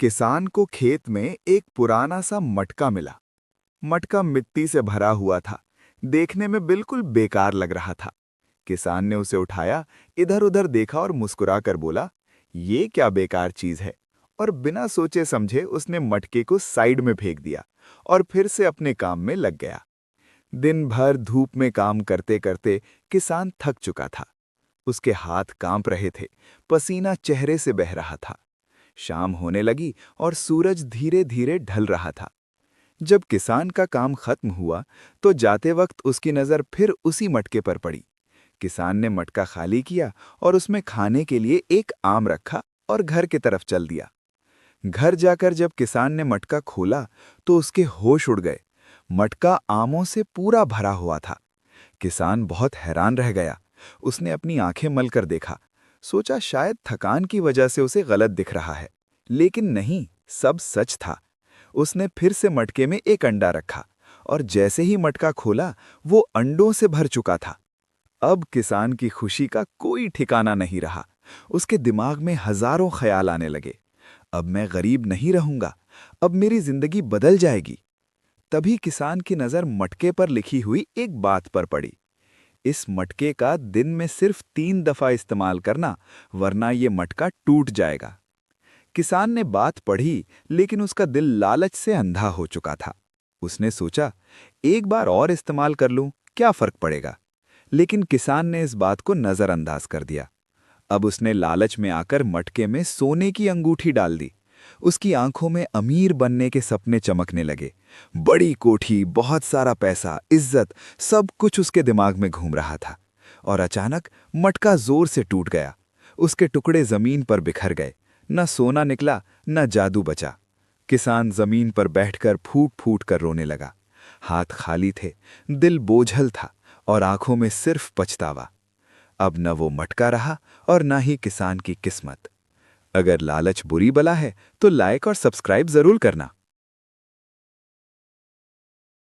किसान को खेत में एक पुराना सा मटका मिला। मटका मिट्टी से भरा हुआ था। देखने में बिल्कुल बेकार लग रहा था। किसान ने उसे उठाया, इधर उधर देखा और मुस्कुराकर बोला, ये क्या बेकार चीज है। और बिना सोचे समझे उसने मटके को साइड में फेंक दिया और फिर से अपने काम में लग गया। दिन भर धूप में काम करते करते किसान थक चुका था। उसके हाथ कांप रहे थे, पसीना चेहरे से बह रहा था। शाम होने लगी और सूरज धीरे धीरे ढल रहा था। जब किसान का काम खत्म हुआ तो जाते वक्त उसकी नज़र फिर उसी मटके पर पड़ी। किसान ने मटका खाली किया और उसमें खाने के लिए एक आम रखा और घर की तरफ चल दिया। घर जाकर जब किसान ने मटका खोला तो उसके होश उड़ गए। मटका आमों से पूरा भरा हुआ था। किसान बहुत हैरान रह गया। उसने अपनी आंखें मलकर देखा। सोचा शायद थकान की वजह से उसे गलत दिख रहा है, लेकिन नहीं, सब सच था। उसने फिर से मटके में एक अंडा रखा और जैसे ही मटका खोला वो अंडों से भर चुका था। अब किसान की खुशी का कोई ठिकाना नहीं रहा। उसके दिमाग में हजारों ख्याल आने लगे। अब मैं गरीब नहीं रहूंगा, अब मेरी जिंदगी बदल जाएगी। तभी किसान की नज़र मटके पर लिखी हुई एक बात पर पड़ी। इस मटके का दिन में सिर्फ 3 दफा इस्तेमाल करना, वरना ये मटका टूट जाएगा। किसान ने बात पढ़ी, लेकिन उसका दिल लालच से अंधा हो चुका था। उसने सोचा, एक बार और इस्तेमाल कर लूं, क्या फर्क पड़ेगा। लेकिन किसान ने इस बात को नजरअंदाज कर दिया। अब उसने लालच में आकर मटके में सोने की अंगूठी डाल दी। उसकी आंखों में अमीर बनने के सपने चमकने लगे। बड़ी कोठी, बहुत सारा पैसा, इज्जत, सब कुछ उसके दिमाग में घूम रहा था। और अचानक मटका जोर से टूट गया। उसके टुकड़े जमीन पर बिखर गए। न सोना निकला, न जादू बचा। किसान जमीन पर बैठकर फूट फूट कर रोने लगा। हाथ खाली थे, दिल बोझल था और आंखों में सिर्फ पछतावा। अब न वो मटका रहा और न ही किसान की किस्मत। अगर लालच बुरी बला है तो लाइक और सब्सक्राइब जरूर करना।